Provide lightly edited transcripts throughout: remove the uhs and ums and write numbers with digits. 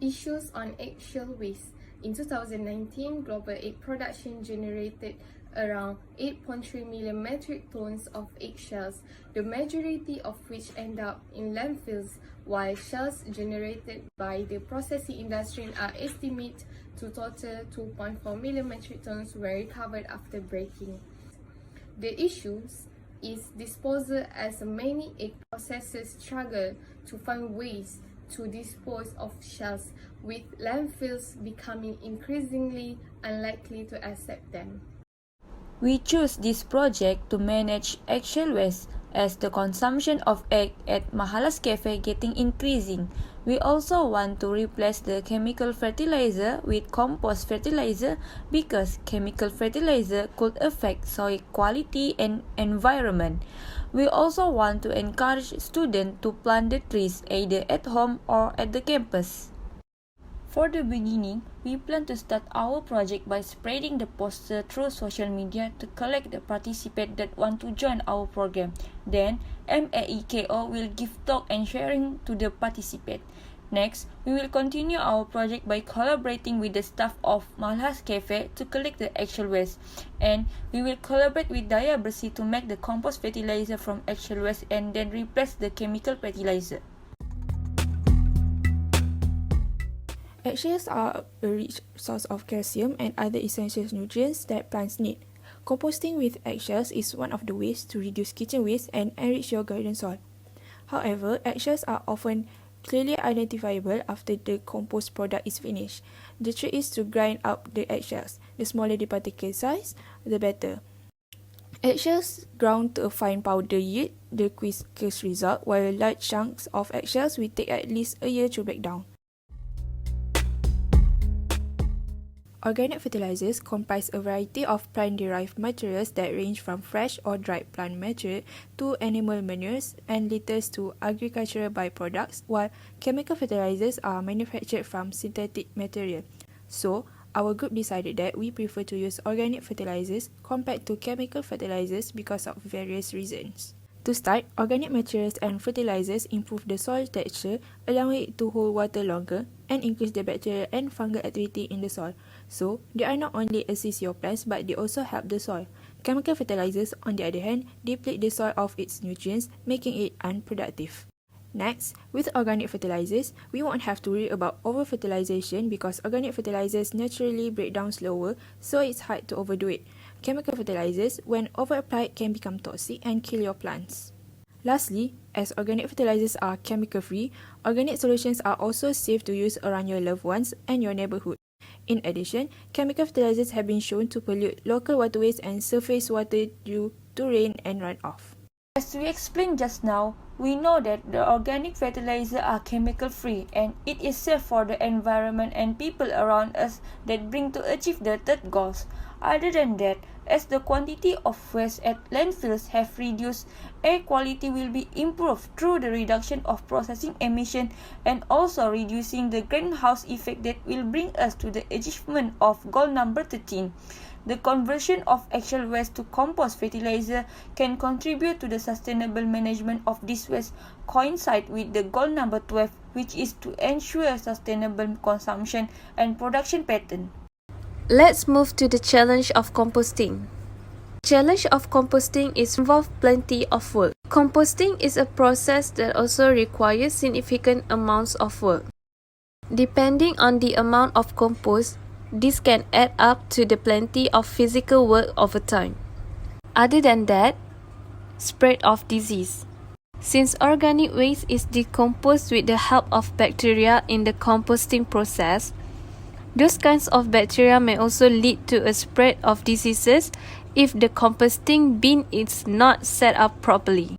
Issues on eggshell waste. In 2019, global egg production generated around 8.3 million metric tons of eggshells, the majority of which end up in landfills, while shells generated by the processing industry are estimated to total 2.4 million metric tons were recovered after breaking. The issue is disposal, as many egg processors struggle to find ways to dispose of shells, with landfills becoming increasingly unlikely to accept them. We choose this project to manage eggshell waste as the consumption of egg at Mahalas Cafe getting increasing. We also want to replace the chemical fertilizer with compost fertilizer because chemical fertilizer could affect soil quality and environment. We also want to encourage students to plant the trees either at home or at the campus. For the beginning, we plan to start our project by spreading the poster through social media to collect the participants that want to join our program. Then, MAEKO will give talk and sharing to the participants. Next, we will continue our project by collaborating with the staff of Malhas Cafe to collect the eggshell waste. And we will collaborate with Daya Bersih to make the compost fertilizer from eggshell waste and then replace the chemical fertilizer. Eggshells are a rich source of calcium and other essential nutrients that plants need. Composting with eggshells is one of the ways to reduce kitchen waste and enrich your garden soil. However, eggshells are often clearly identifiable after the compost product is finished. The trick is to grind up the eggshells. The smaller the particle size, the better. Eggshells ground to a fine powder yield the quickest result, while large chunks of eggshells will take at least a year to break down. Organic fertilizers comprise a variety of plant-derived materials that range from fresh or dried plant matter to animal manures and litters to agricultural byproducts, while chemical fertilizers are manufactured from synthetic material. So, our group decided that we prefer to use organic fertilizers compared to chemical fertilizers because of various reasons. To start, organic materials and fertilizers improve the soil texture, allowing it to hold water longer, and increase the bacterial and fungal activity in the soil. So, they are not only assist your plants, but they also help the soil. Chemical fertilizers, on the other hand, deplete the soil of its nutrients, making it unproductive. Next, with organic fertilizers, we won't have to worry about over-fertilization because organic fertilizers naturally break down slower, so it's hard to overdo it. Chemical fertilizers, when over-applied, can become toxic and kill your plants. Lastly, as organic fertilizers are chemical-free, organic solutions are also safe to use around your loved ones and your neighborhood. In addition, chemical fertilizers have been shown to pollute local waterways and surface water due to rain and runoff. As we explained just now, we know that the organic fertilizer are chemical-free and it is safe for the environment and people around us that bring to achieve the third goals. Other than that, as the quantity of waste at landfills have reduced, air quality will be improved through the reduction of processing emission and also reducing the greenhouse effect that will bring us to the achievement of goal number 13. The conversion of eggshell waste to compost fertilizer can contribute to the sustainable management of this waste, coincide with the goal number 12, which is to ensure sustainable consumption and production pattern. Let's move to the challenge of composting. Challenge of composting involves plenty of work. Composting is a process that also requires significant amounts of work. Depending on the amount of compost, this can add up to the plenty of physical work over time. Other than that, spread of disease. Since organic waste is decomposed with the help of bacteria in the composting process, those kinds of bacteria may also lead to a spread of diseases if the composting bin is not set up properly.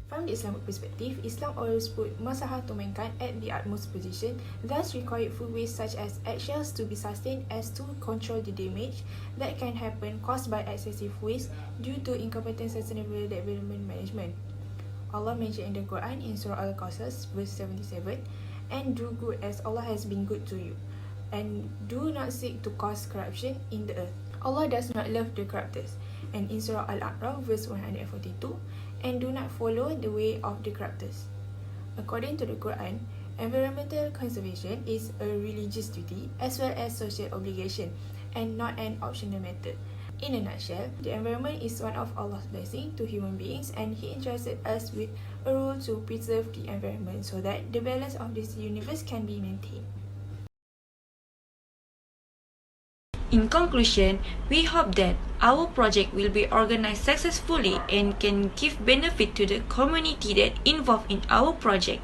From the Islamic perspective, Islam always put maslahah to mankind at the utmost position, thus required food waste such as eggshells to be sustained as to control the damage that can happen caused by excessive waste due to incompetent sustainable development management. Allah mentioned in the Quran in Surah Al-Qasas, verse 77, "And do good as Allah has been good to you, and do not seek to cause corruption in the earth. Allah does not love the corruptors." And in Surah Al-A'raf, verse 142, "And do not follow the way of the corruptors." According to the Quran, environmental conservation is a religious duty as well as social obligation and not an optional method. In a nutshell, the environment is one of Allah's blessings to human beings, and He entrusted us with a role to preserve the environment so that the balance of this universe can be maintained. In conclusion, we hope that our project will be organized successfully and can give benefit to the community that involved in our project.